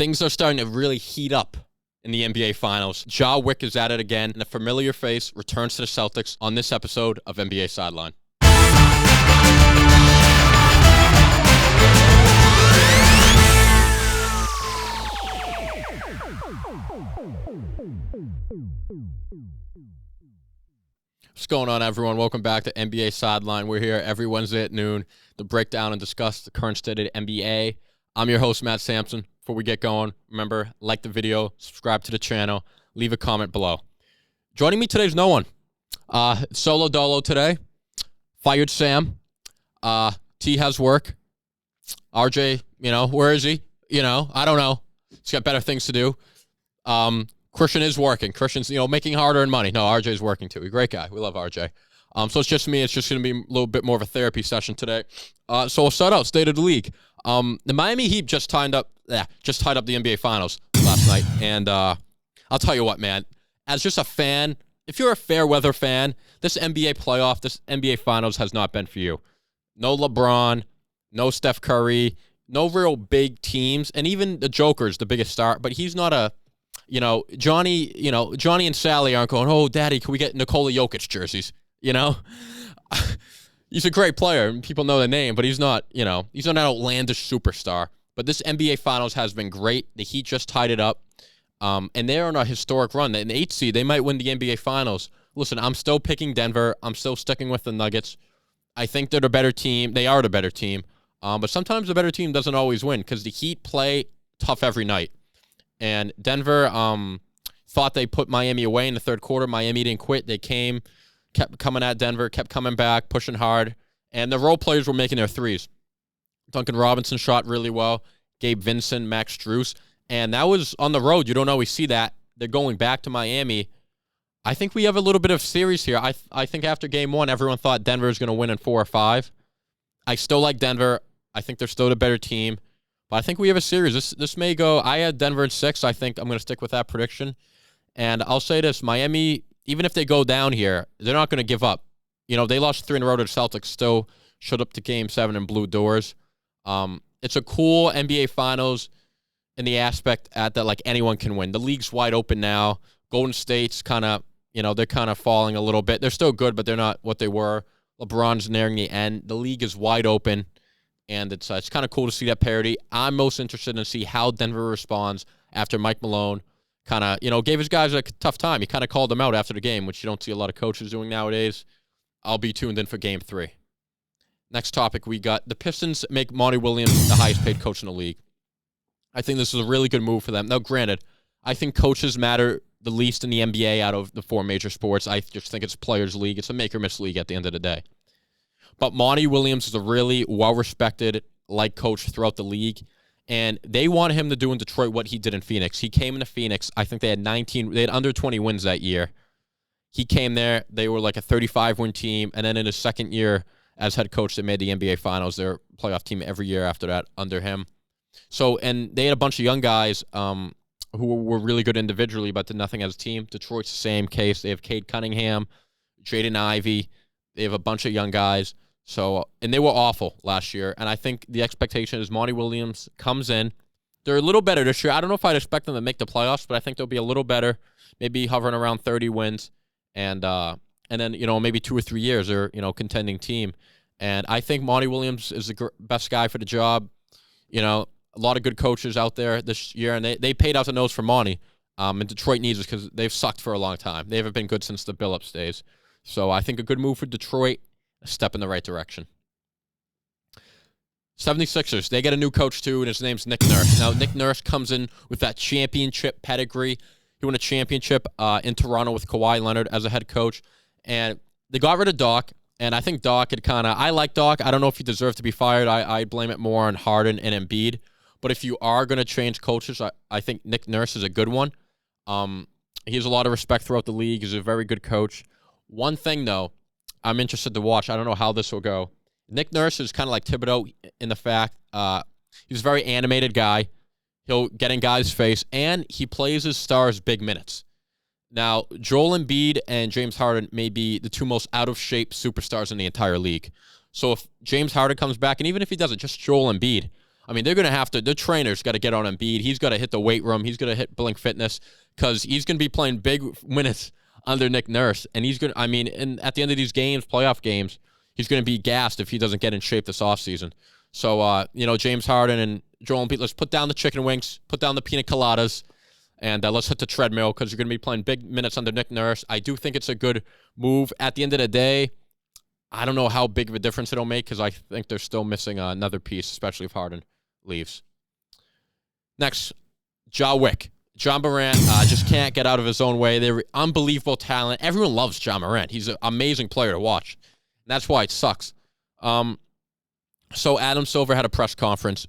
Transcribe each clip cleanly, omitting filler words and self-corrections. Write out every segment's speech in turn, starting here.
Things are starting to really heat up in the NBA Finals. Ja Wick is at it again, and a familiar face returns to the Celtics on this episode of NBA Sideline. What's going on, everyone? Welcome back to NBA Sideline. We're here every Wednesday at noon to break down and discuss the current state of the NBA. I'm your host, Matt Sampson. Before we get going, remember, like the video, subscribe to the channel, leave a comment below. Joining me today is no one. Solo dolo today. Fired Sam. T has work. RJ, where is he? I don't know. He's got better things to do. Christian is working. Christian's, making harder and money. No, RJ's working too. He's a great guy. We love RJ. So it's just me. It's just going to be a little bit more of a therapy session today. So we'll start out. State of the league. The Miami Heat just tied up the NBA Finals last night. And I'll tell you what, man. As just a fan, if you're a fair weather fan, this NBA playoff, this NBA Finals has not been for you. No LeBron, no Steph Curry, no real big teams. And even the Joker's the biggest star. But he's not a... Johnny and Sally aren't going, oh, Daddy, can we get Nikola Jokic jerseys? He's a great player, and people know the name, but he's not an outlandish superstar. But this NBA Finals has been great. The Heat just tied it up, and they're on a historic run. In the 8th seed, they might win the NBA Finals. Listen, I'm still picking Denver. I'm still sticking with the Nuggets. I think they're the better team. They are the better team. But sometimes the better team doesn't always win because the Heat play tough every night. And Denver thought they put Miami away in the third quarter. Miami didn't quit. They kept coming at Denver, kept coming back, pushing hard. And the role players were making their threes. Duncan Robinson shot really well. Gabe Vincent, Max Strus. And that was on the road. You don't always see that. They're going back to Miami. I think we have a little bit of series here. I think after game one, everyone thought Denver was going to win in 4 or 5. I still like Denver. I think they're still the better team. But I think we have a series. This may go. I had Denver in 6. I think I'm going to stick with that prediction. And I'll say this: Miami, even if they go down here, they're not going to give up. They lost 3 in a row to the Celtics. Still showed up to Game 7 and blew doors. It's a cool NBA Finals in the aspect that anyone can win. The league's wide open now. Golden State's kind of they're kind of falling a little bit. They're still good, but they're not what they were. LeBron's nearing the end. The league is wide open. And it's kind of cool to see that parity. I'm most interested in see how Denver responds after Mike Malone kind of, gave his guys a tough time. He kind of called them out after the game, which you don't see a lot of coaches doing nowadays. I'll be tuned in for Game 3. Next topic, we got the Pistons make Monty Williams the highest paid coach in the league. I think this is a really good move for them. Now, granted, I think coaches matter the least in the NBA out of the 4 major sports. I just think it's a players' league. It's a make-or-miss league at the end of the day. But Monty Williams is a really well-respected coach throughout the league, and they wanted him to do in Detroit what he did in Phoenix. He came into Phoenix. I think they had under 20 wins that year. He came there. They were like a 35-win team, and then in his second year as head coach, they made the NBA Finals. They're a playoff team every year after that under him. So, and they had a bunch of young guys who were really good individually, but did nothing as a team. Detroit's the same case. They have Cade Cunningham, Jaden Ivey. They have a bunch of young guys. So, and they were awful last year. And I think the expectation is Monty Williams comes in. They're a little better this year. I don't know if I'd expect them to make the playoffs, but I think they'll be a little better, maybe hovering around 30 wins. And then, maybe 2 or 3 years they're, contending team. And I think Monty Williams is the best guy for the job. A lot of good coaches out there this year, and they paid out the nose for Monty. And Detroit needs it because they've sucked for a long time. They haven't been good since the Billups days. So I think a good move for Detroit. A step in the right direction. 76ers, they get a new coach too, and his name's Nick Nurse. Now, Nick Nurse comes in with that championship pedigree. He won a championship in Toronto with Kawhi Leonard as a head coach. And they got rid of Doc, and I think Doc had I like Doc. I don't know if he deserved to be fired. I blame it more on Harden and Embiid. But if you are going to change coaches, I think Nick Nurse is a good one. He has a lot of respect throughout the league. He's a very good coach. One thing, though, I'm interested to watch. I don't know how this will go. Nick Nurse is kind of like Thibodeau in the fact he's a very animated guy. He'll get in guys' face, and he plays his stars big minutes. Now, Joel Embiid and James Harden may be the 2 most out-of-shape superstars in the entire league. So if James Harden comes back, and even if he doesn't, just Joel Embiid, I mean, they're going to have to, the trainer's got to get on Embiid. He's got to hit the weight room. He's going to hit Blink Fitness because he's going to be playing big minutes under Nick Nurse. And he's going to, I mean, and at the end of these games, playoff games, he's going to be gassed if he doesn't get in shape this offseason. So, James Harden and Joel Embiid, let's put down the chicken wings, put down the pina coladas, and let's hit the treadmill because you're going to be playing big minutes under Nick Nurse. I do think it's a good move. At the end of the day, I don't know how big of a difference it'll make because I think they're still missing another piece, especially if Harden leaves. Next, Ja Morant just can't get out of his own way. They're unbelievable talent. Everyone loves Ja Morant. He's an amazing player to watch. And that's why it sucks. So Adam Silver had a press conference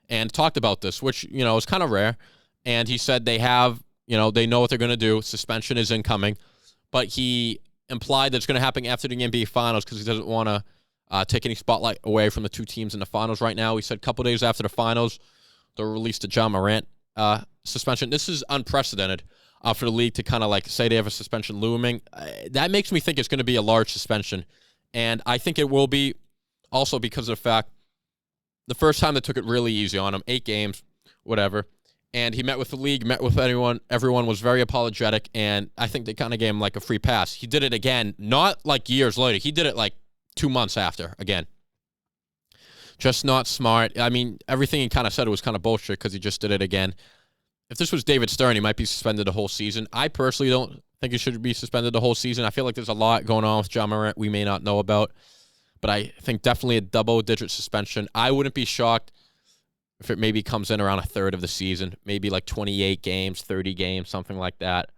and talked about this, which, is kind of rare. And he said they have, they know what they're going to do. Suspension is incoming. But he implied that it's going to happen after the NBA Finals because he doesn't want to take any spotlight away from the two teams in the Finals right now. He said a couple days after the Finals, they'll release the Ja Morant suspension. This is unprecedented for the league to kind of say they have a suspension looming. That makes me think it's going to be a large suspension. And I think it will be also because of the fact the first time they took it really easy on him, 8 games, whatever. And he met with the league, met with anyone. Everyone was very apologetic, and I think they kind of gave him a free pass. He did it again, not years later. He did it 2 months after, again. Just not smart. I mean, everything he kind of said was kind of bullshit because he just did it again. If this was David Stern, he might be suspended the whole season. I personally don't think he should be suspended the whole season. I feel like there's a lot going on with Ja Morant we may not know about. But I think definitely a double-digit suspension. I wouldn't be shocked if it maybe comes in around a third of the season, maybe 28 games, 30 games, something like that.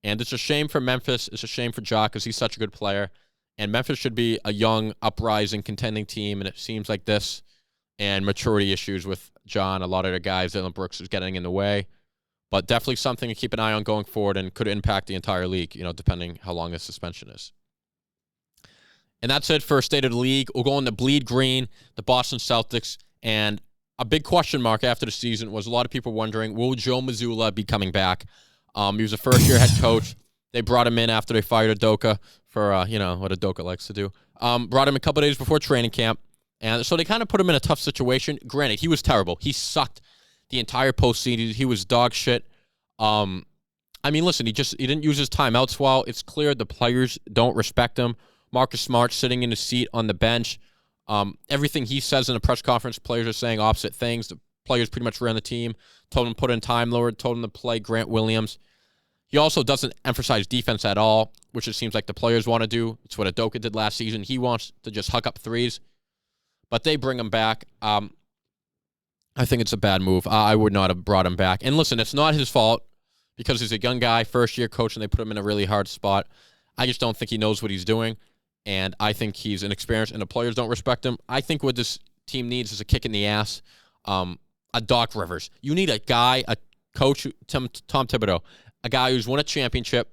And it's a shame for Memphis. It's a shame for Ja because he's such a good player. And Memphis should be a young, uprising, contending team, and it seems like this and maturity issues with John. A lot of the guys, Dylan Brooks is getting in the way. But definitely something to keep an eye on going forward and could impact the entire league, depending how long this suspension is. And that's it for State of the League. We'll go on to Bleed Green, the Boston Celtics. And a big question mark after the season was a lot of people wondering, will Joe Mazulla be coming back? He was a first-year head coach. They brought him in after they fired Udoka for, what Udoka likes to do. Brought him a couple days before training camp. And so they kind of put him in a tough situation. Granted, he was terrible. He sucked the entire postseason. He was dog shit. Listen, he didn't use his timeouts well. It's clear the players don't respect him. Marcus Smart sitting in his seat on the bench. Everything he says in a press conference, players are saying opposite things. The players pretty much ran the team, told him to put in Time Lord, told him to play Grant Williams. He also doesn't emphasize defense at all, which it seems like the players want to do. It's what Udoka did last season. He wants to just huck up threes. But they bring him back. I think it's a bad move. I would not have brought him back. And listen, it's not his fault because he's a young guy, first-year coach, and they put him in a really hard spot. I just don't think he knows what he's doing. And I think he's inexperienced, and the players don't respect him. I think what this team needs is a kick in the ass. A Doc Rivers. You need a guy, a coach, Tom Thibodeau, a guy who's won a championship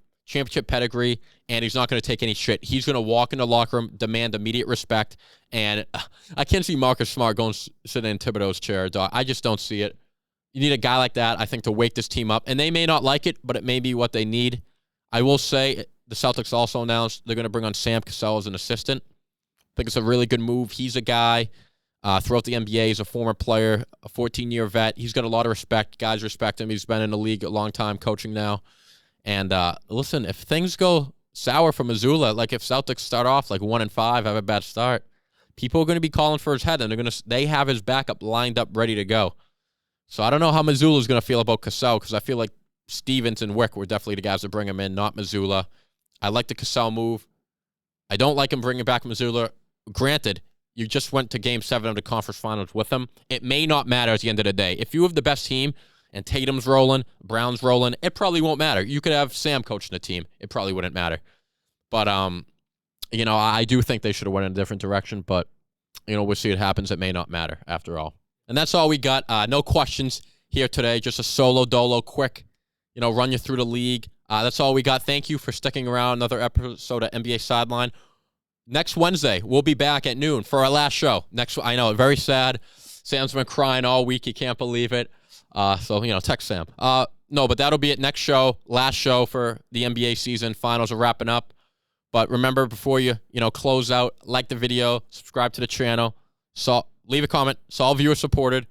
pedigree, and he's not going to take any shit. He's going to walk in the locker room, demand immediate respect, and I can't see Marcus Smart going sit in Thibodeau's chair, Doc. I just don't see it. You need a guy like that, I think, to wake this team up, and they may not like it, but it may be what they need. I will say the Celtics also announced they're going to bring on Sam Cassell as an assistant. I think it's a really good move. He's a guy throughout the NBA. He's a former player, a 14-year vet. He's got a lot of respect. Guys respect him. He's been in the league a long time coaching now. And listen, if things go sour for Mazulla, if Celtics start off 1-5, have a bad start, people are going to be calling for his head, and they have his backup lined up ready to go. So I don't know how Mazulla is going to feel about Cassell because I feel like Stevens and Wick were definitely the guys to bring him in, not Mazulla. I like the Cassell move. I don't like him bringing back Mazulla. Granted, you just went to Game 7 of the conference finals with him. It may not matter at the end of the day. If you have the best team and Tatum's rolling, Brown's rolling, it probably won't matter. You could have Sam coaching the team. It probably wouldn't matter. But, I do think they should have went in a different direction. But, we'll see what happens. It may not matter after all. And that's all we got. No questions here today. Just a solo dolo quick, run you through the league. That's all we got. Thank you for sticking around. Another episode of NBA Sideline. Next Wednesday, we'll be back at noon for our last show. I know, very sad. Sam's been crying all week. He can't believe it. So, text Sam. No, but that'll be it. Next show, last show for the NBA season. Finals are wrapping up. But remember, before you, close out, like the video, subscribe to the channel, leave a comment. It's all viewer supported.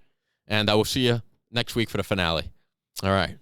And I will see you next week for the finale. All right.